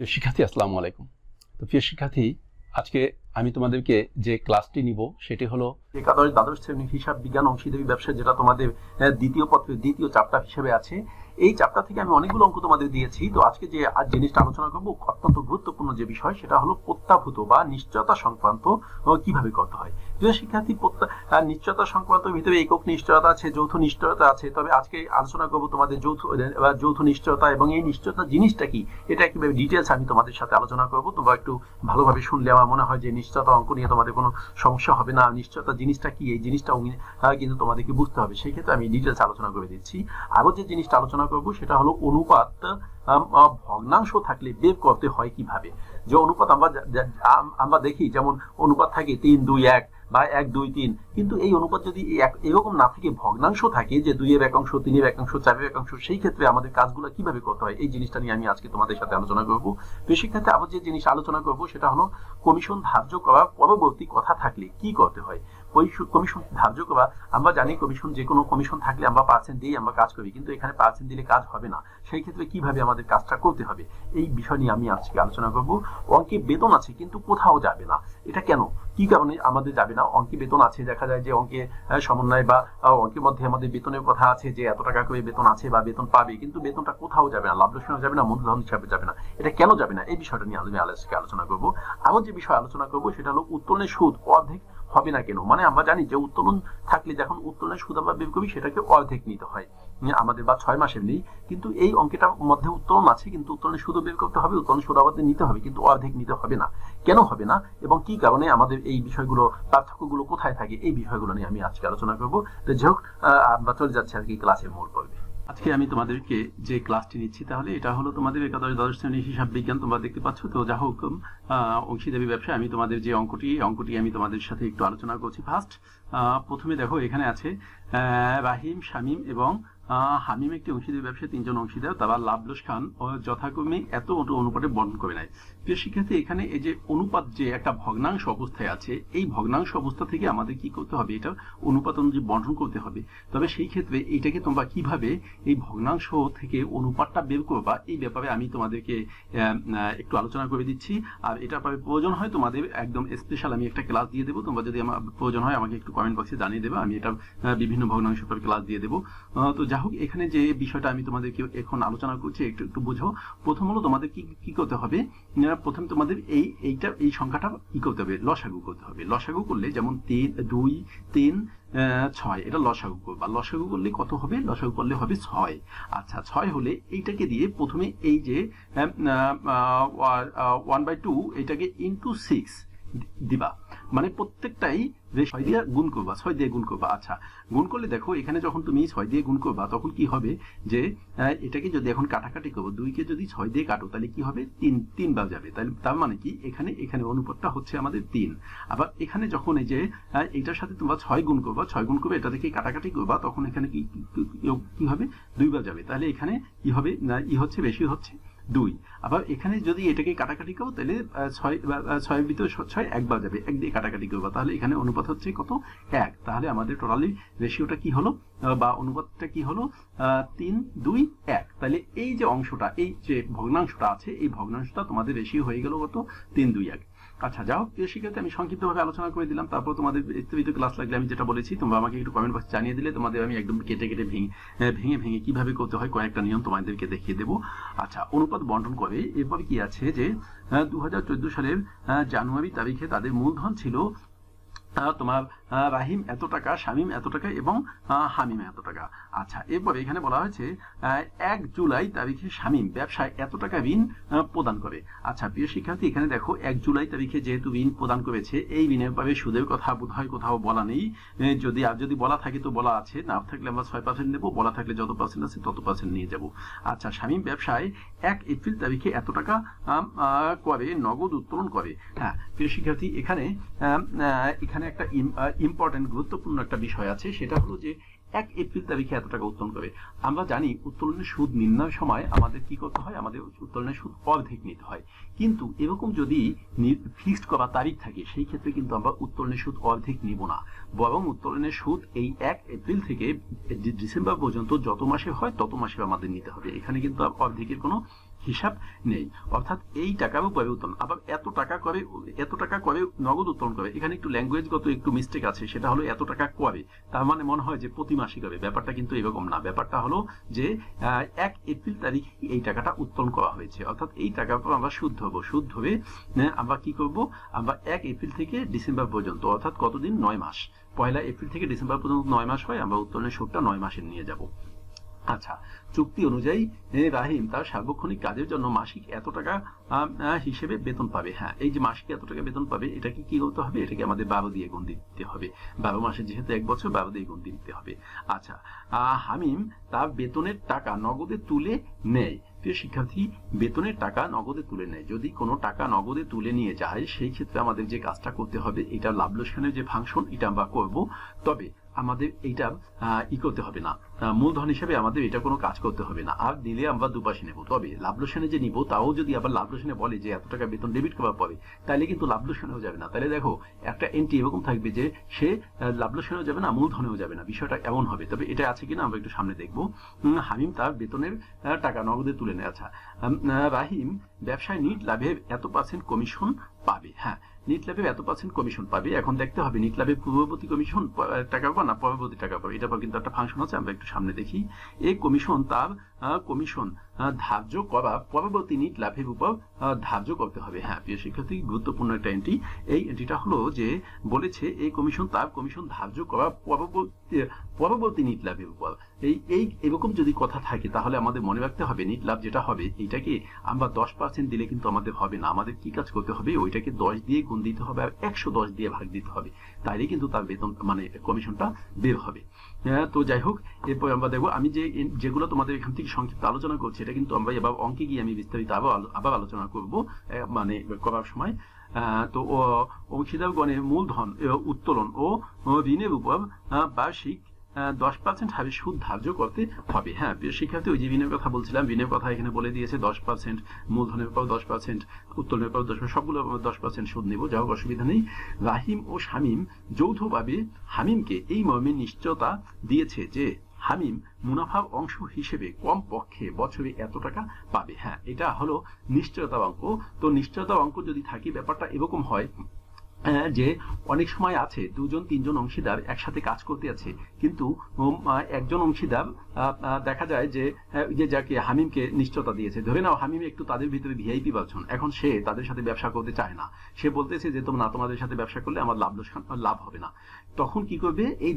প্রিয় শিক্ষার্থী, আসসালামু আলাইকুম। তো প্রিয় শিক্ষার্থী, আজকে আমি তোমাদেরকে যে ক্লাসটি নিব সেটি হলো একাদশ দ্বাদশ শ্রেণীর হিসাব বিজ্ঞান অংশীদারি ব্যবসা, যেটা তোমাদের দ্বিতীয় পত্রের দ্বিতীয় চ্যাপ্টার হিসেবে আছে। এই চ্যাপ্টার থেকে আমি অনেকগুলো অঙ্ক তোমাদের দিয়েছি। তো আজকে যে জিনিসটা আলোচনা করব, অত্যন্ত গুরুত্বপূর্ণ যে বিষয়, সেটা হলো প্রত্যাভূত বা নিশ্চয়তা সংক্রান্ত কিভাবে করতে হয়। প্রিয় শিক্ষার্থী, নিশ্চয়তা সংক্রান্ত ভিতরে একক নিশ্চয়তা আছে, যৌথ নিশ্চয়তা আছে। তবে আজকে আলোচনা করব তোমাদের যৌথ নিশ্চয়তা এবং এই নিশ্চয়তা জিনিসটা কি, এটা কিভাবে ডিটেলস আমি তোমাদের সাথে আলোচনা করব। তোমরা একটু ভালোভাবে শুনলে আমার মনে হয় যে নিশ্চয়তা অঙ্ক নিয়ে তোমাদের কোনো সমস্যা হবে না। নিশ্চয়তা জিনিসটা কি, এই জিনিসটা কিন্তু তোমাদেরকে বুঝতে হবে। সেই ক্ষেত্রে আমি ডিটেলস আলোচনা করে দিচ্ছি। আরো যে জিনিসটা আলোচনা করব সেটা হলো অনুপাত ভগ্নাংশ থাকলে বের করতে হয় কিভাবে। যে অনুপাত আমরা দেখি, যেমন অনুপাত থাকে 3, 2, 1 বা 1, 2, 3, কিন্তু এই অনুপাত যদি এরকম না থাকে, ভগ্নাংশ থাকে যে 2 এর একাংশ, 3 এর একাংশ, 4 এর একাংশ, সেই ক্ষেত্রে আমাদের কাজগুলো কিভাবে করতে হয়, এই জিনিসটা নিয়ে আমি আজকে তোমাদের সাথে আলোচনা করব। সেই ক্ষেত্রে আবার যে জিনিস আলোচনা করব সেটা হলো কমিশন ধার্য করার পরবর্তী কথা থাকলে কি করতে হয়। কমিশন ধার্য করা, আমরা জানি কমিশন, যে কোনো কমিশন থাকলে আমরা পার্সেন্ট দিয়ে আমরা কাজ করি, কিন্তু এখানে পার্সেন্ট দিলে কাজ হবে না। সেই ক্ষেত্রে কিভাবে আমাদের কাজটা করতে হবে, এই বিষয় নিয়ে আমি আজকে আলোচনা করব। অঙ্কে বেতন আছে কিন্তু কোথাও যাবে না, এটা কেন, কি কারণে আমাদের যাবে না? অঙ্কে বেতন আছে, দেখা যায় যে অঙ্কে সমন্বয় বা অঙ্কের মধ্যে আমাদের বেতনের কথা আছে যে এত টাকা করে বেতন আছে বা বেতন পাবে, কিন্তু বেতনটা কোথাও যাবে না, লাভ লোকসানে যাবে না, মূলধন হিসাবে যাবে না। এটা কেন যাবে না, এই বিষয়টা নিয়ে আমি আজকে আলোচনা করব। আরো যে বিষয় আলোচনা করব সেটা হলো উত্তোলনের সুদ অর্ধেক হবে না কেন। মানে আমরা জানি যে উত্তোলন থাকলে যখন উত্তোলনের সুদ আমরা বের করি সেটাকে অর্ধেক নিতে হয় আমাদের, বা 6 মাসের নেই, কিন্তু এই অঙ্কটার মধ্যে উত্তোলন আছে, কিন্তু উত্তোলনের সুদ বের করতে হবে, উত্তোলনের সুদ আমাদের নিতে হবে, কিন্তু অর্ধেক নিতে হবে না। কেন হবে না এবং কি কারণে আমাদের এই বিষয়গুলো, পার্থক্যগুলো কোথায় থাকে, এই বিষয়গুলো নিয়ে আমি আজকে আলোচনা করব। তো যাই হোক, আমরা চলে যাচ্ছি আর কি ক্লাসের মূল পর্বে। আজকে আমি তোমাদেরকে যে ক্লাসটি নিচ্ছি, তাহলে এটা হলো তোমাদের একাদশ দ্বাদশ শ্রেণীর হিসাব বিজ্ঞান, তোমরা দেখতে পাচ্ছ। তো যা হোক, অংশীদারি ব্যবসায় আমি তোমাদের যে অঙ্কটি আমি তোমাদের সাথে একটু আলোচনা করছি। ফার্স্ট, প্রথমে দেখো এখানে আছে রাহিম, শামীম এবং হামিম একটি অংশীদারি ব্যবসায় 3 জন অংশীদার, তারা লাভ লোকসান যথাক্রমে এত অনুপাতে বন্টন করে নেয়। প্রিয় শিক্ষার্থী, এখানে এই যে অনুপাত যে একটা ভগ্নাংশ অবস্থায় আছে, এই ভগ্নাংশ অবস্থা থেকে আমাদের কি করতে হবে, এটা অনুপাত অনুযায়ী বন্টন করতে হবে। তবে সেই ক্ষেত্রে এটাকে তোমরা কিভাবে এই ভগ্নাংশ থেকে অনুপাতটা বের করবা, এই ব্যাপারে আমি তোমাদেরকে একটু আলোচনা করে দিচ্ছি। আর এটা প্রয়োজন হয় তোমাদের একদম স্পেশাল আমি একটা ক্লাস দিয়ে দেবো। তোমরা যদি আমার প্রয়োজন হয় আমাকে একটু কমেন্ট বক্সে জানিয়ে দেবে, আমি এটা বিভিন্ন ভগ্নাংশের উপর ক্লাস দিয়ে দেবো। তো যা হোক, এখানে যে বিষয়টা আমি তোমাদেরকে এখন আলোচনা করছি একটু বুঝো। প্রথম হলো তোমাদের কি করতে হবে, প্রথম তোমাদের এই সংখ্যাটা কি করতে হবে, লসাগু করতে হবে। লসাগু করলে যেমন 3, 2, 3, 6, এটা লসাগু করবা। লসাগু করলে কত হবে, লসাগু করলে হবে 6। আচ্ছা, 6 হলে এইটাকে দিয়ে প্রথমে এই যে 1/2 এটাকে ইন্টু 6 দিবা, মানে প্রত্যেকটাই 6 দিয়ে গুণ করবা, 6 দিয়ে গুণ করবা। আচ্ছা, গুণ করলে দেখো এখানে যখন তুমি 6 দিয়ে গুণ করবা তখন কি হবে, যে এটাকে যদি এখন কাটাকাটি করবো, 2কে যদি 6 দিয়ে কাটো তাহলে কি হবে, 3 বার যাবে। তার মানে কি, এখানে অনুপাতটা হচ্ছে আমাদের 3। আবার এখানে যখন এই যে এটার সাথে তোমরা 6 গুণ করবা, 6 গুণ করবে, এটা থেকে কাটাকাটি করবা, তখন এখানে কি হবে, 2 বার যাবে। তাহলে এখানে কি হবে, হচ্ছে বেশি হচ্ছে 2। আবার এখানে যদি এটাকে কাটাকাটি করো তাহলে 6 ভিতরে 6 একবার যাবে, 1 দিয়ে কাটাকাটি করবা, তাহলে এখানে অনুপাত হচ্ছে কত, 1। তাহলে আমাদের টোটালি রেশিওটা কি হলো, বা অনুপাতটা কি হলো, 3, 2, 1। তাহলে এই যে অংশটা, এই যে ভগ্নাংশটা আছে, এই ভগ্নাংশটা তোমাদের রেশিও হয়ে গেল কত, 3, 2, 1। আচ্ছা, যাও, প্রিয় শিক্ষার্থী, আমি সংক্ষিপ্তভাবে আলোচনা করে দিলাম। তারপর তোমাদের বিস্তারিত ক্লাস লাগলে আমি যেটা বলেছি তোমরা আমাকে একটু কমেন্ট বক্সে জানিয়ে দিলে তোমাদের আমি একদম কেটে ভেঙে কিভাবে করতে হয় কয়েকটা নিয়ম তোমাদেরকে দেখিয়ে দেবো। আচ্ছা, অনুপাত বন্টন করে এরপরে কি আছে, যে 2014 সালের জানুয়ারি তারিখে তাদের মূলধন ছিল তোমার রাহিম এত টাকা, শামীম এত টাকা এবং হামিম এত টাকা। আচ্ছা, এরপরে এখানে বলা হয়েছে 1 জুলাই তারিখে শামীম ব্যবসায় এত টাকা ঋণ প্রদান করে। আচ্ছা, প্রিয় শিক্ষার্থী, এখানে দেখো 1 জুলাই তারিখে যেহেতু ঋণ প্রদান করেছে, এই ঋণের ব্যাপারে সুদের কথা বোধহয় কোথাও বলা নেই। যদি বলা থাকে তো বলা আছে, না থাকলে আমরা 6% নেবো, বলা থাকলে যত পার্সেন্ট আছে তত পার্সেন্ট নিয়ে যাব। আচ্ছা, শামীম ব্যবসায় 1 এপ্রিল তারিখে এত টাকা করে নগদ উত্তোলন করে। হ্যাঁ প্রিয় শিক্ষার্থী, এখানে একটা ইম্পর্টেন্ট গুরুত্বপূর্ণ একটা বিষয় আছে, সেটা হলো যে 1 এপ্রিল তারিখে এত টাকা উত্তোলন করে। আমরা জানি উত্তোলনের সুদ নির্ণয়ের সময় আমাদের কি করতে হয়, আমাদের উত্তোলনের সুদ অর্ধেক নিতে হয়। কিন্তু এরকম যদি ফিক্সড করা তারিখ থাকে, সেই ক্ষেত্রে কিন্তু আমরা উত্তোলনের সুদ অর্ধেক নিব না, বরং উত্তোলনের সুদ এই 1 এপ্রিল থেকে ডিসেম্বর পর্যন্ত যত মাসে হয় তত মাসে আমাদের নিতে হবে। এখানে কিন্তু অর্ধেকের কোনো হিসাব নেই, অর্থাৎ এই টাকার উপরে উত্তোলন। আবার এত টাকা করে নগদ উত্তোলন করে, এখানে একটু ল্যাঙ্গুয়েজগত একটু মিস্টেক আছে, সেটা হলো এত টাকা করে, তার মানে মনে হয় যে প্রতি মাসে করে, ব্যাপারটা কিন্তু এরকম না। ব্যাপারটা হলো যে 1 এপ্রিল তারিখে এই টাকাটা উত্তোলন করা হয়েছে, অর্থাৎ এই টাকার উপর আমরা সুদ ধরবো। সুদ ধরে আমরা কি করব, আমরা 1 এপ্রিল থেকে ডিসেম্বর পর্যন্ত, অর্থাৎ কতদিন, 9 মাস, 1 এপ্রিল থেকে ডিসেম্বর পর্যন্ত 9 মাস হয়, আমরা উত্তোলনের সুদটা 9 মাসের নিয়ে যাব। আচ্ছা, চুক্তি অনুযায়ী রাহিম তার সার্বক্ষণিক কাজের জন্য মাসিক এত টাকা হিসেবে বেতন পাবে। হ্যাঁ, এই যে মাসিক এত টাকা বেতন পাবে, এটাকে কি করতে হবে, এটাকে আমাদের 12 দিয়ে গুণ দিতে হবে। 12 মাসে যেহেতু 1 বছর, 12 দিয়ে গুণ দিতে হবে। আচ্ছা, হামিম তার বেতনের টাকা নগদে তুলে নেয়। প্রিয় শিক্ষার্থী, বেতনের টাকা নগদে তুলে নেয়। যদি কোনো টাকা নগদে তুলে নিয়ে যায়, সেই ক্ষেত্রে আমাদের যে কাজটা করতে হবে, এটা লাভ লোকসানের যে ফাংশন, এটা আমরা করব। তবে আমাদের এইটা করতে হবে না, মূলধন হিসেবে আমাদের এটা কোনো কাজ করতে হবে না। আর দিলে আমরা দুপাশে নেব। তবে লাভ লোকসানে যে নিব, তাও যদি আবার লাভ লোকসানে বলে যে এত টাকা বেতন ডেবিট করার পরে, তাহলে কিন্তু লাভ লোকসানেও যাবে না। তাহলে দেখো, একটা এন্ট্রি এরকম থাকবে যে সে লাভ লোকসানেও যাবে না, মূলধনেও যাবে না। বিষয়টা এমন হবে। তবে এটা আছে কিনা আমরা একটু সামনে দেখব। হামিম তার বেতনের টাকা নগদে তুলে নেয়। আচ্ছা, রাহিম ব্যবসায় নিট লাভের এত % কমিশন পাবে। হ্যাঁ, নিট লাভের এত % কমিশন পাবে। এখন দেখতে হবে নিট লাভের পূর্ববর্তী কমিশন টাকা পাবে না পরবর্তী টাকা পাবে, এটা কিন্তু একটা ফাংশন আছে, আমরা একটু সামনে দেখি। এই কমিশন তার কমিশন ধার্য করা পরবর্তী নিট লাভের উপর ধার্য করতে হবে। হ্যাঁ প্রিয় শিক্ষার্থী, গুরুত্বপূর্ণ একটা এন্ট্রি। এই এন্ট্রিটা হলো যে বলেছে এই কমিশন তার কমিশন ধার্য করা পরবর্তী নিট লাভের উপর। এই এরকম যদি কথা থাকে, তাহলে আমাদের মনে রাখতে হবে নিট লাভ যেটা হবে, এইটাকে আমরা 10% দিলে কিন্তু আমাদের হবে না। আমাদের কি কাজ করতে হবে, ওইটাকে 10 দিয়ে গুণ দিতে হবে আর 110 দিয়ে ভাগ দিতে হবে, তাইলে কিন্তু তার বেতন মানে কমিশনটা বের হবে। তো যাই হোক, এরপর আমরা দেখবো, আমি যেগুলো তোমাদের এখান থেকে সংক্ষিপ্ত আলোচনা করছি, এটা কিন্তু আমরা এবার অঙ্কে গিয়ে আমি বিস্তারিত আবার আলোচনা করব মানে করার সময়। তো অংশীদারগণের মূলধন উত্তোলন ও ঋণের উপর বার্ষিক 10% হারে সুদ ধার্য করতে হবে। হ্যাঁ প্রিয় শিক্ষার্থী, ওই যে ঋণের কথা বলছিলাম, ঋণের কথা এখানে বলে দিয়েছে 10%, মূলধনের উপর 10%, উত্তোলনের উপর 10%, সবগুলো 10% সুদ নেব, যা হোক অসুবিধা নেই। রাহিম ও শামীম যৌথভাবে হামিমকে এই মর্মে নিশ্চয়তা দিয়েছে যে হামিম মুনাফার অংশ হিসেবে কম পক্ষে বছরে এত টাকা পাবে। হ্যাঁ, এটা হলো নিশ্চয়তা অঙ্ক। তো নিশ্চয়তা অঙ্ক যদি থাকে, ব্যাপারটা এরকম হয় যে অনেক সময় আছে 2-3জন অংশীদার একসাথে কাজ করতে আছে, কিন্তু একজন অংশীদার দেখা যায় যে যাকে হামিমকে নিশ্চয়তা দিয়েছে, ধরে নাও হামিম একটু তাদের ভিতরে ভিআইপি পাচ্ছেন, এখন সে তাদের সাথে ব্যবসা করতে চায় না, সে বলতেছে যে তোমাদের সাথে ব্যবসা করলে আমার লাভ হবে না। তখন কি করবে, এই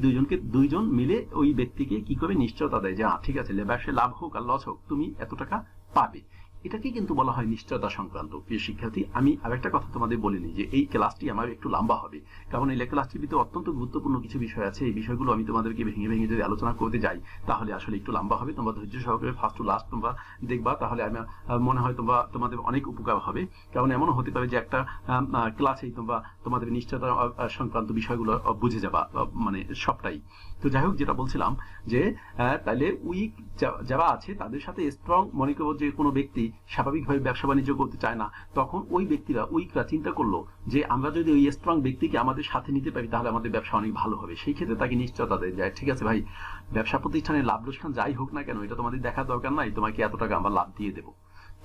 দুইজন মিলে ওই ব্যক্তিকে কি করবে, নিশ্চয়তা দেয় যে ঠিক আছে, ব্যবসায় লাভ হোক আর লস হোক, তুমি এত টাকা পাবে। এটাকে কিন্তু বলা হয় নিশ্চয়তা সংক্রান্ত। প্রিয় শিক্ষার্থী, আমি আরেকটা কথা তোমাদের বলিনি যে এই ক্লাসটি আমার একটু লম্বা হবে, কারণ এই ক্লাসটির ভিতরে অত্যন্ত গুরুত্বপূর্ণ কিছু বিষয় আছে। এই বিষয়গুলো আমি তোমাদেরকে ভেঙে ভেঙে যদি আলোচনা করতে যাই, তাহলে আসলে একটু লম্বা হবে। তোমরা ধৈর্য সহকারে ফার্স্ট টু লাস্ট তোমরা দেখবা, তাহলে আমি মনে হয় তোমাদের অনেক উপকার হবে। কারণ এমনও হতে পারে যে একটা ক্লাসেই তোমাদের নিশ্চয়তা সংক্রান্ত বিষয়গুলো বুঝে যাবা, মানে সবটাই। তো যাই হোক, যেটা বলছিলাম যে তাহলে উইক যারা আছে তাদের সাথে স্ট্রং, মনে করবো যে কোনো ব্যক্তি স্বাভাবিকভাবে ব্যবসা বাণিজ্য করতে চায় না, তখন ওই ব্যক্তিরা উইকরা চিন্তা করলো যে আমরা যদি ওই স্ট্রং ব্যক্তিকে আমাদের সাথে নিতে পারি, তাহলে আমাদের ব্যবসা অনেক ভালো হবে। সেই ক্ষেত্রে তাকে নিশ্চয়তা দেয় যায়, ঠিক আছে ভাই, ব্যবসা প্রতিষ্ঠানের লাভ লোকসান যাই হোক না কেন, এটা তোমাদের দেখার দরকার নাই, তোমাকে এত টাকা আমরা লাভ দিয়ে দেবো।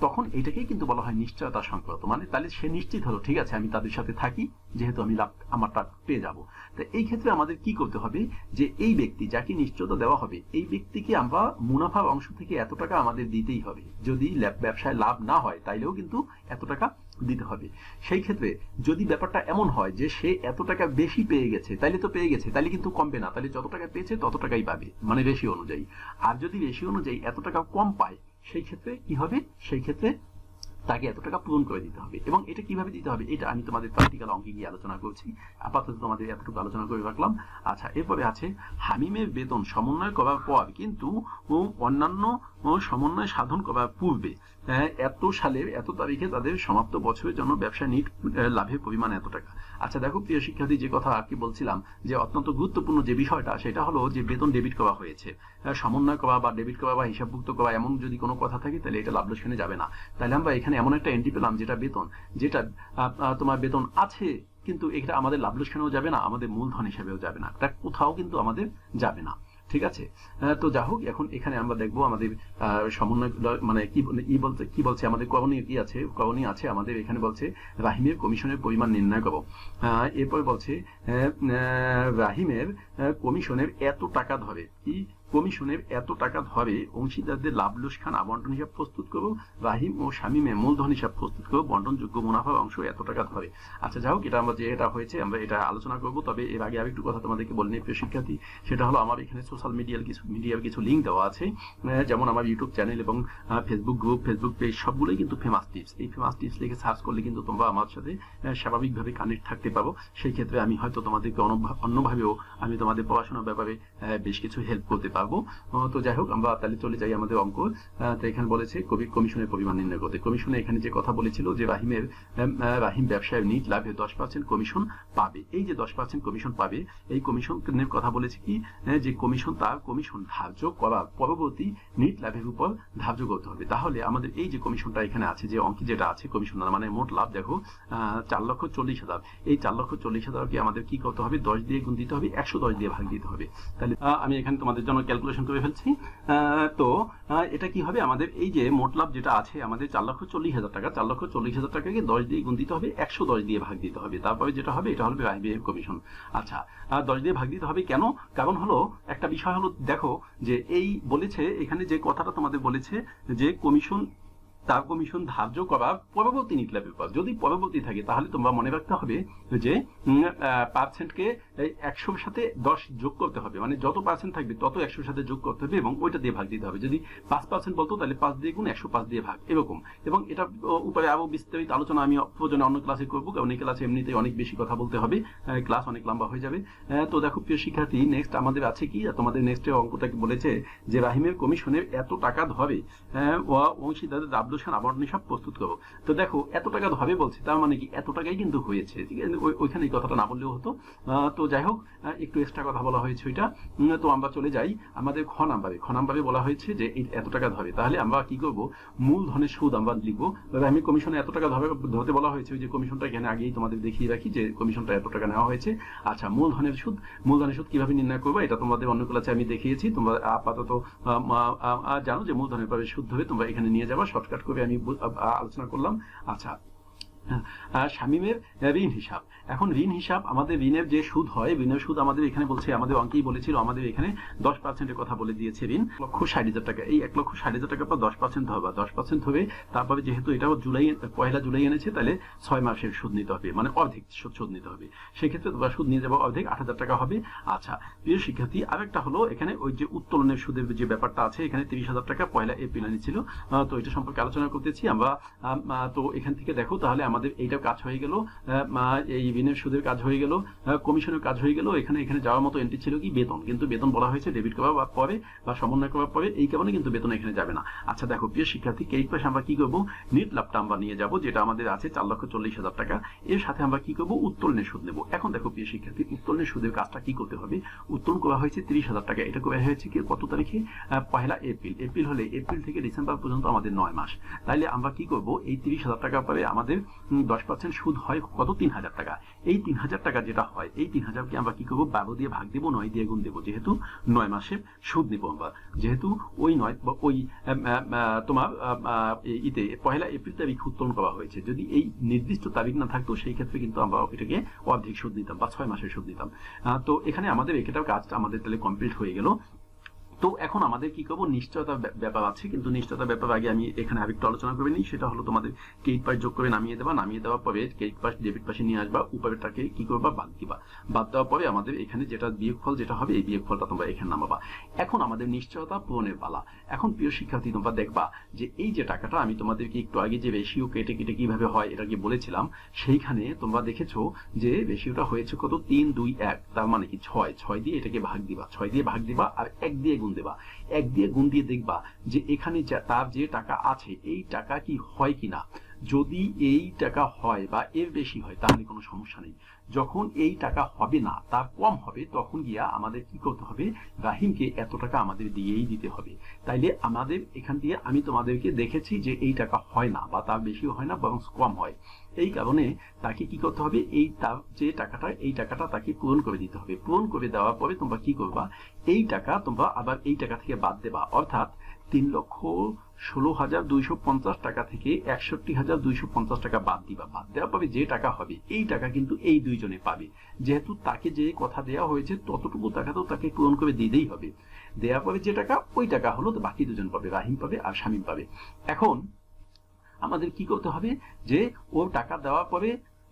তখন এটাকেই কিন্তু বলা হয় নিশ্চয়তা সংক্রান্ত। মানে তাহলে সে নিশ্চিত হলো, ঠিক আছে আমি তাদের সাথে থাকি, যেহেতু আমি লাভ আমারটা পেয়ে যাব। তো এই ক্ষেত্রে আমাদের কি করতে হবে, যে এই ব্যক্তি যাকে নিশ্চয়তা দেওয়া হবে, এই ব্যক্তিকে আমরা মুনাফার অংশ থেকে এত টাকা আমাদের দিতেই হবে। যদি ব্যবসায় লাভ না হয়, তাইলেও কিন্তু এত টাকা দিতে হবে। সেই ক্ষেত্রে যদি ব্যাপারটা এমন হয় যে সে এত টাকা বেশি পেয়ে গেছে, তাইলে তো পেয়ে গেছে, তাইলে কিন্তু কমবে না, তাহলে যত টাকা পেয়েছে তত টাকাই পাবে, মানে বেশি অনুযায়ী। আর যদি বেশি অনুযায়ী এত টাকা কম পায়, সেই ক্ষেত্রে কি হবে, সেই ক্ষেত্রে তাকে এত টাকা পূরণ করে দিতে হবে। এবং এটা কিভাবে দিতে হবে, এটা আমি তোমাদের প্র্যাকটিক্যাল অঙ্কে গিয়ে আলোচনা করছি, আপাতত তোমাদের এতটুকু আলোচনা করে রাখলাম। আচ্ছা, এরপরে আছে হামিমের বেতন সমন্বয় করার পর কিন্তু অন্যান্য সমন্বয় সাধন করার পূর্বে এত সালের এত তারিখে তাদের সমাপ্ত বছরের জন্য ব্যবসা নিট লাভের পরিমাণ এত টাকা। আচ্ছা দেখো প্রিয় শিক্ষার্থী, যে কথা আর কি বলছিলাম, যে অত্যন্ত গুরুত্বপূর্ণ যে বিষয়টা, সেটা হলো যে বেতন ডেবিট করা হয়েছে। সমন্বয় করা বা ডেবিট করা বা হিসাবভুক্ত করা, এমন যদি কোনো কথা থাকে, তাহলে এটা লাভ লোকসানে যাবে না। তাহলে আমরা এখানে এমন একটা এন্ট্রি পেলাম যেটা তোমার বেতন আছে, কিন্তু এটা আমাদের লাভ লোকসানেও যাবে না, আমাদের মূলধন হিসেবেও যাবে না, এটা কোথাও কিন্তু আমাদের যাবে না। ঠিক আছে। তো যা হোক, এখন এখানে আমরা দেখবো আমাদের সমন্বয় মানে কি বলছে আমাদের করণীয় কি আছে। করণীয় আছে আমাদের এখানে বলছে রাহিমের কমিশনের পরিমাণ নির্ণয় করবো। এরপর বলছে রাহিমের কমিশনের এত টাকা ধরে কি কমিশনের এত টাকা ধরে অংশীদারদের লাভ লোকসান আবন্টন হিসাব প্রস্তুত করবো। রাহিম ও শামীমের মূলধন হিসাব প্রস্তুত করবো। বন্টনযোগ্য মুনাফার অংশ এত টাকা ধরে। আচ্ছা যাই হোক, এটা আমরা যেটা হয়েছে আমরা এটা আলোচনা করবো। তবে এর আগে আরেকটু কথা তোমাদেরকে বলে নিই প্রিয় শিক্ষার্থী, সেটা হলো আমার এখানে সোশ্যাল মিডিয়ার কিছু লিঙ্ক দেওয়া আছে। যেমন আমার ইউটিউব চ্যানেল এবং ফেসবুক গ্রুপ, ফেসবুক পেজ সবগুলোই কিন্তু ফেমাস টিপস। এই ফেমাস টিপস লিখে সার্চ করলে কিন্তু তোমরা আমার সাথে স্বাভাবিকভাবে কানেক্ট থাকতে পারো। সেই ক্ষেত্রে আমি হয়তো তোমাদেরকে অন্যভাবেও আমি তোমাদের পড়াশোনার ব্যাপারে বেশ কিছু হেল্প করতে পারবো। তো যাই হোক, আমরা তাহলে চলে যাই আমাদের অঙ্ক। তো এখানে বলেছে কমিশনের পরিমাণ নির্ণয় করতে। কমিশনে এখানে যে কথা বলেছিল যে রাহিম ব্যবসায় নিট লাভে 10% কমিশন পাবে। এই যে 10% কমিশন পাবে, এই কমিশনের কথা বলেছে কি যে তার কমিশন ধার্য করার পরবর্তী নিট লাভের উপর ধার্য করতে হবে। তাহলে আমাদের এই যে কমিশনটা এখানে আছে, যে অঙ্কে যেটা আছে কমিশন মানে মোট লাভ দেখো 4,40,000। এই 4,40,000কে আমাদের কি করতে হবে, 10 দিয়ে গুণ দিতে হবে, 110 দিয়ে ভাগ দিতে হবে। তাহলে আমি এখানে তোমাদের জন্য ক্যালকুলেশন করে ফেলছি। তো এটা কি হবে, আমাদের এই যে মোট লাভ যেটা আছে আমাদের 4,40,000 টাকা, 4,40,000 টাকাকে 10 দিয়ে গুণ দিতে হবে, 110 দিয়ে ভাগ দিতে হবে। তারপরে যেটা হবে এটা হবে রাহিমের কমিশন। আচ্ছা, 10 দিয়ে ভাগ দিতে হবে কেন? কারণ হলো একটা বিষয় হলো, দেখো যে এই বলেছে এখানে যে কথাটা তোমাদের বলেছে যে তার কমিশন ধার্য করা পরবর্তী নিট লাভের পর যদি পরবর্তী থাকে, তাহলে তোমরা মনে রাখতে হবে যে পার্সেন্টকে 100-র সাথে 10 যোগ করতে হবে। মানে যত পার্সেন্ট থাকবে তত 100-র সাথে যোগ করতে হবে এবং ওইটা দিয়ে ভাগ দিতে হবে। যদি 5% বলতো তাহলে 5 দিয়ে গুণ, 105 দিয়ে ভাগ, এরকম। এবং এটা উপরে আরো বিস্তারিত আলোচনা আমি প্রয়োজনে অন্য ক্লাসে করবো, কারণ এই ক্লাসে এমনিতেই অনেক বেশি কথা বলতে হবে, ক্লাস অনেক লম্বা হয়ে যাবে। তো দেখো প্রিয় শিক্ষার্থী, নেক্সট আমাদের আছে কি, তোমাদের নেক্সটের অঙ্কটাকে বলেছে যে রাহিমের কমিশনের এত টাকা ধরে অংশীদারদের লাভ লোকসান আবন্টন হিসাব প্রস্তুত করবো। তো দেখো এত টাকা ধরে বলছে, তার মানে কি এত টাকাই কিন্তু হয়েছে, ঠিক আছে, ওইখানে এই কথাটা না বললেও হতো। তো যাই হোক, একটু এক্সট্রা কথা বলা হয়েছে ওইটা। তো আমরা চলে যাই আমাদের খ নাম্বারে বলা হয়েছে যে এত টাকা ধরে। তাহলে আমরা কি করবো, মূলধনের সুদ আমরা লিখবো। রাহিমের কমিশনে এত টাকা ধরতে বলা হয়েছে, ওই যে কমিশনটা এখানে আগেই তোমাদের দেখিয়ে রাখি যে কমিশনটা এত টাকা নেওয়া হয়েছে। আচ্ছা, মূলধনের সুদ কিভাবে নির্ণয় করবো এটা তোমাদের অন্য ক্লাসে আমি দেখিয়েছি। তোমরা আপাতত জানো যে মূলধনের ভাবে সুদ ধরে তোমরা এখানে নিয়ে যাবা, শর্টকাট করে আমি আলোচনা করলাম। আচ্ছা, শামীমের ঋণ হিসাব। এখন ঋণ হিসাব, আমাদের ঋণের যে সুদ হয়, ঋণের সুদ আমাদের এখানে বলছে, আমাদের অঙ্কেই বলেছিল, আমাদের এখানে 10%-এর কথা বলে দিয়েছে ঋণ 1,60,000 টাকা। এই 1,60,000 টাকা পর 10% ধরবা, 10% হবে। তারপরে যেহেতু এটা পয়লা জুলাই এনেছে, তাহলে 6 মাসের সুদ নিতে হবে, মানে অর্ধেক সুদ নিতে হবে। সেক্ষেত্রে তোমরা সুদ নিয়ে যাবো অর্ধেক, 8,000 টাকা হবে। আচ্ছা প্রিয় শিক্ষার্থী, আরেকটা হলো এখানে ওই যে উত্তোলনের সুদের যে ব্যাপারটা আছে, এখানে 30,000 টাকা পয়লা এপ্রিল এনেছিল। তো এটা সম্পর্কে আলোচনা করতেছি আমরা। তো এখান থেকে দেখো, তাহলে আমাদের এইটা কাজ হয়ে গেল, এই ঋণের সুদের কাজ হয়ে গেল, কমিশনের কাজ হয়ে গেল। এখানে যাওয়ার মতো এন্ট্রি ছিল কি বেতন, কিন্তু বেতন বলা হয়েছে ডেবিট করার পরে বা সমন্বয় করার পরে, এই কারণে কিন্তু বেতন এখানে যাবে না। আচ্ছা দেখো প্রিয় শিক্ষার্থী, এই পাশে আমরা কি করবো, নিট লাভটা আমরা নিয়ে যাবো, যেটা আমাদের আছে 4,40,000 টাকা। এর সাথে আমরা কি করবো, উত্তোলনের সুদ নেবো। এখন দেখো প্রিয় শিক্ষার্থী, উত্তোলনের সুদের কাজটা কি করতে হবে, উত্তোলন করা হয়েছে 30,000 টাকা। এটা করা হয়েছে কি কত তারিখে, পয়লা এপ্রিল হলে এপ্রিল থেকে ডিসেম্বর পর্যন্ত আমাদের 9 মাস। তাইলে আমরা কি করবো, এই 30,000 টাকা পরে আমাদের 10% সুদ হয় কত, 3,000 টাকা। এই 3,000 টাকা যেটা হয়, এই 3,000কে আমরা কি করবো, 12 দিয়ে ভাগ দেবো, 9 দিয়ে গুণ দেবো, যেহেতু 9 মাসের সুদ নেবো আমরা। যেহেতু ওই তোমার পয়লা এপ্রিল তারিখ উত্তোলন করা হয়েছে, যদি এই নির্দিষ্ট তারিখ না থাকতো, সেই ক্ষেত্রে কিন্তু আমরা এটাকে অর্ধেক সুদ নিতাম বা 6 মাসের সুদ নিতাম। তো এখানে আমাদের এটার কাজটা আমাদের তাহলে কমপ্লিট হয়ে গেল। তো এখন আমাদের কি করবো, নিশ্চয়তা ব্যাপার আছে, কিন্তু নিশ্চয়তা ব্যাপার আগে আমি এখানে আরেকটু আলোচনা করে নিই। সেটা হলো তোমাদের ক্রেডিট পাস যোগ করে নামিয়ে দেওয়ার পরে ক্রেডিট পাস ডেবিট পাশে নিয়ে আসবা, উপরেরটাকে কি করবা, বাদ দিবা। বাদ দেওয়ার পরে আমাদের এখানে যেটা বিয়োগফল যেটা হবে, এই বিয়োগফলটা তোমরা এখানে নামাবা। এখন আমাদের নিশ্চয়তা পূরণের পালা। এখন প্রিয় শিক্ষার্থী, তোমরা দেখবা যে এই যে টাকাটা আমি তোমাদেরকে একটু আগে যে রেশিও কেটে কিভাবে হয় এটাকে বলেছিলাম, সেইখানে তোমরা দেখেছো যে রেশিওটা হয়েছে কত, 3, 2, 1। তার মানে কি 6 দিয়ে এটাকে ভাগ দিবা, 6 দিয়ে ভাগ দিবা আর 1 দিয়ে গুণ দেবা। 1 দিয়ে গুণ দিয়ে দেখবা যে এখানে তার যে টাকা আছে, এই টাকা কি হয় কিনা। যদি এই টাকা হয় বা এর বেশি হয় তাহলে কোনো সমস্যা নেই। যখন এই টাকা হবে না, তার কম হবে, তখন গিয়া আমাদের কি করতে হবে, রাহিমকে এত টাকা আমাদের দিয়েই দিতে হবে। তাইলে আমাদের এখান দিয়ে আমি তোমাদেরকে দেখেছি যে এই টাকা হয় না বা তার বেশিও হয় না, বরং কম হয়। এই কারণে তাকে কি করতে হবে, এই তার যে টাকাটা, এই টাকাটা তাকে পূরণ করে দিতে হবে। পূরণ করে দেওয়ার পরে তোমরা কি করবা, এই টাকা তোমরা আবার এই টাকা থেকে বাদ দেবা, অর্থাৎ 3,16,250 টাকা থেকে 61,250 টাকা বাদ দিবা। বাদ দেওয়ার পরে যে টাকা হবে, এই টাকা কিন্তু এই দুইজনে পাবে। যেহেতু তাকে যে কথা দেওয়া হয়েছে ততটুকু টাকা তো তাকে পূরণ করে দিতেই হবে। দেওয়ার পরে যে টাকা, ওই টাকা হলো তো বাকি দুজন পাবে, রাহিম পাবে আর শামীম পাবে। এখন আমাদের কি করতে হবে, যে ও টাকা দেওয়ার পরে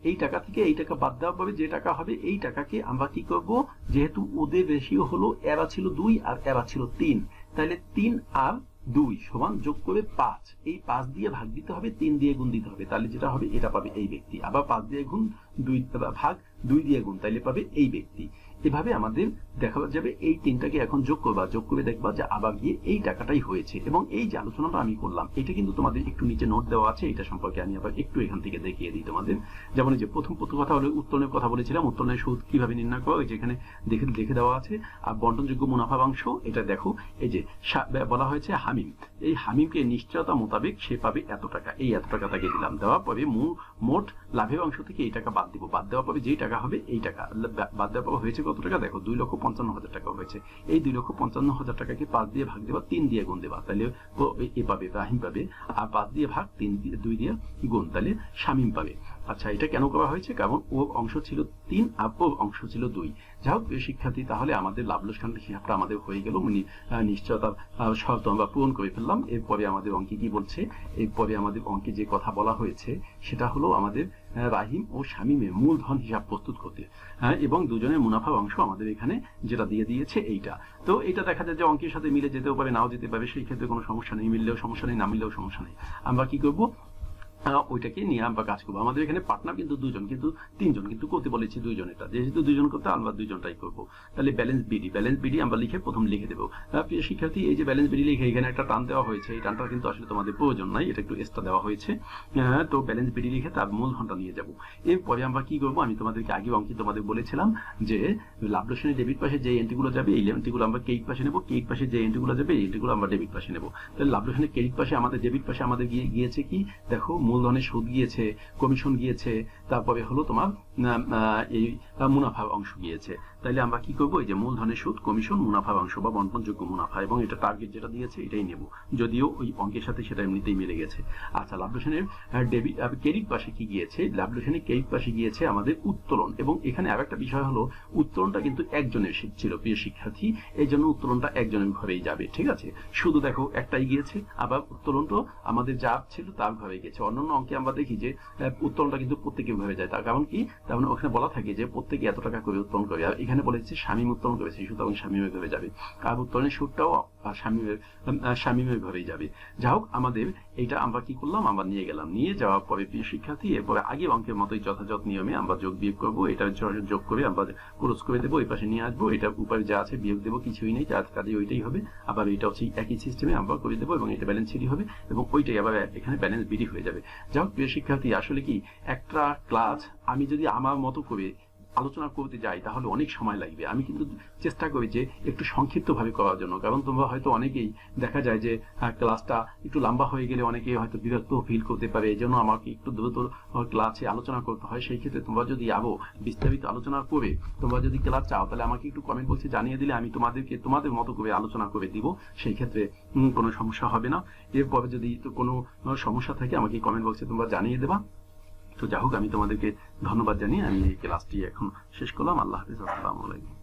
এই টাকা থেকে এই টাকা বাদ দেওয়ার পরে যে টাকা হবে, এই টাকাকে আমরা কি করব, যেহেতু ওদের রেশিও হলো এরা ছিল 2 আর এরা ছিল 3, তাহলে 3 আর 2 সমান যোগ করে 5, এই 5 দিয়ে ভাগ দিতে হবে, 3 দিয়ে গুণ দিতে হবে, তাহলে যেটা হবে এটা পাবে এই ব্যক্তি। আবার 5 দিয়ে গুণ 2 ভাগ 2 দিয়ে গুণ, তাহলে পাবে এই ব্যক্তি। এভাবে আমাদের দেখা যাবে এই তিনটাকে এখন যোগ করবা, যোগ করে দেখবা যে আবার গিয়ে এই টাকাটাই হয়েছে। এবং এই যে আলোচনাটা আমি করলাম, এটা কিন্তু তোমাদের একটু নিচে নোট দেওয়া আছে, এটা সম্পর্কে আমি আবার একটু এখান থেকে দেখিয়ে দিই তোমাদের। যেমন যে প্রথম কথা হলো উত্তোলনের কথা বলেছিলাম, উত্তোলনের সুদ কিভাবে নির্ণয় করো, যেখানে দেখে দেওয়া আছে। আর বন্টনযোগ্য মুনাফাংশ, এটা দেখো, এই যে বলা হয়েছে হামিম, এই হামিমকে নিশ্চয়তা মোতাবেক সে পাবে এত টাকা, এই এত টাকা তাকে দিলাম। দেওয়ার পরে মোট লাভের অংশ থেকে এই টাকা বাদ দিব, বাদ দেওয়ার পরে যেই টাকা হবে, এই টাকা বাদ দেওয়ার পরে হয়েছে কত টাকা, দেখো 2,55,000 টাকা হয়েছে। এই 2,55,000 টাকাকে 5 দিয়ে ভাগ দেবা, 3 দিয়ে গুণ দেবা, তাহলে এ পাবে, রাহিম পাবে। আর 5 দিয়ে ভাগ 2 দিয়ে গুণ, তাহলে শামীম পাবে। আচ্ছা, এটা কেন করা হয়েছে, কারণ ওর অংশ ছিল 3 আর ওর অংশ ছিল 2। যাই হোক শিক্ষার্থী, তাহলে আমাদের লাভ লোকসানের হিসাবটা আমাদের হয়ে গেল, নিশ্চয়তার শর্ত আমরা পূরণ করে ফেললাম। এরপরে আমাদের অঙ্কে কি বলছে, এরপরে আমাদের অঙ্কে যে কথা বলা হয়েছে সেটা হলো আমাদের রাহিম ও শামীমের মূলধন হিসাব প্রস্তুত করতে, এবং দুজনের মুনাফা অংশ আমাদের এখানে যেটা দিয়ে দিয়েছে এইটা। তো এটা দেখা যায় যে অঙ্কের সাথে মিলে যেতেও পারে, নাও যেতে পারে, সেই ক্ষেত্রে কোনো সমস্যা নেই, মিললেও সমস্যা নেই, না মিললেও সমস্যা নেই। আমরা কি করবো, ওইটাকে নিয়ে আমরা কাজ করবো। আমাদের এখানে পার্টনার কিন্তু 2 জন, কিন্তু 3 জন কিন্তু করতে বলেছি 2 জনেরটা, যেহেতু 2 জন করতে আমরা 2 জনটাই করবো। তাহলে ব্যালেন্স বিডি আমরা লিখে প্রথম লিখে দেবো। প্রিয় শিক্ষার্থী, এই যে ব্যালেন্স বিডি লিখে এখানে একটা টান দেওয়া হয়েছে, এই টানটা কিন্তু আসলে তোমাদের প্রয়োজন নাই, এটা একটু এক্সট্রা দেওয়া হয়েছে। তো ব্যালেন্স বিডি লিখে তার মূলধনটা নিয়ে যাবো। এরপরে আমরা কি করবো, আমি তোমাদেরকে আগে অঙ্কে তোমাদের বলেছিলাম যে লাভ লোকসানের ডেবিট পাশে যে এন্ট্রিগুলো যাবে, এই এন্ট্রিগুলো আমরা ক্রেডিট পাশে নেবো, ক্রেডিট পাশে যে এন্ট্রিগুলো যাবে, এই এন্ট্রিগুলো আমরা ডেবিট পাশে নেবো। তাহলে লাভ লোকসানের ক্রেডিট পাশে আমাদের, ডেবিট পাশে আমাদের গিয়েছে কি, দেখো মূলধনের সুদ গিয়েছে, কমিশন গিয়েছে, তারপরে হলো তোমার এই মুনাফার অংশ গিয়েছে। তাইলে আমরা কি করবো, এই যে মূলধনের সুদ, কমিশন, মুনাফার অংশ বা বন্টনযোগ্য মুনাফা, এবং এটা টার্গেট যেটা দিয়েছে এটাই নেব, যদিও ওই অঙ্কের সাথে সেটা এমনিতেই মিলে গেছে। আচ্ছা, লাভ লোকসানের ক্রেডিট পাশে কি গিয়েছে, লাভ লোকসানের ক্রেডিট পাশে গিয়েছে আমাদের উত্তোলন। এবং এখানে আর একটা বিষয় হলো, উত্তোলনটা কিন্তু একজনের ছিল প্রিয় শিক্ষার্থী, এই জন্য উত্তোলনটা একজনের ঘরেই যাবে, ঠিক আছে। শুধু দেখো একটাই গিয়েছে, আবার উত্তোলনটা আমাদের যা ছিল তার ঘরে গেছে। অন্যান্য অঙ্কে আমরা দেখি যে উত্তোলনটা কিন্তু প্রত্যেকের ঘরে যায়, তার কারণ কি, তার মানে ওখানে বলা থাকে যে প্রত্যেকে এত টাকা করে উত্তোলন করে। আর এখানে বলেছে শামীম উত্তোলন করেছে, সুতরাং শামীমের ঘরে যাবে, আর উত্তোলনের সুদটাও শামীমের ঘরেই যাবে। যাই হোক, আমাদের এইটা আমরা কি করলাম, আমরা নিয়ে গেলাম, নিয়ে যাওয়ার পরে প্রিয় শিক্ষার্থী, এরপরে আগে অঙ্কের মতোই যথাযথ নিয়মে আমরা যোগ বিয়োগ করবো। এটা যোগ করে আমরা ক্রস করে দেবো, এই পাশে নিয়ে আসবো, এটা উপরে যা আছে বিয়োগ দেবো, কিছুই নেই, যার কাজে ওইটাই হবে। আবার এটা হচ্ছে একই সিস্টেমে আমরা করে দেবো, এবং এটা ব্যালেন্স সিডি হবে, এবং ওইটাই আবার এখানে ব্যালেন্স বিডি হয়ে যাবে। যাই হোক প্রিয় শিক্ষার্থী, আসলে কি, একটা ক্লাস আমি যদি আমার মতো করে আলোচনা করতে যাই তাহলে অনেক সময় লাগবে। আমি কিন্তু চেষ্টা করি যে একটু সংক্ষিপ্ত ভাবে করার জন্য, কারণ তোমরা হয়তো অনেকেই দেখা যায় যে ক্লাসটা একটু লম্বা হয়ে গেলে অনেকে হয়তো বিরক্ত ফিল করতে পারে, এই জন্য আমাকে একটু দ্রুত ক্লাসে আলোচনা করতে হয়। সেই ক্ষেত্রে তোমরা যদি আরো বিস্তারিত আলোচনা করে তোমরা যদি ক্লাস চাও, তাহলে আমাকে একটু কমেন্ট বক্সে জানিয়ে দিলে আমি তোমাদেরকে তোমাদের মতো করে আলোচনা করে দিব, সেই ক্ষেত্রে কোনো সমস্যা হবে না। এরপরে যদি কোনো সমস্যা থাকে আমাকে কমেন্ট বক্সে তোমরা জানিয়ে দেবা। তো যাই হোক, আমি তোমাদেরকে ধন্যবাদ জানিয়ে আমি এই ক্লাসটি এখন শেষ করলাম। আল্লাহ হাফেজ, আসসালামু আলাইকুম।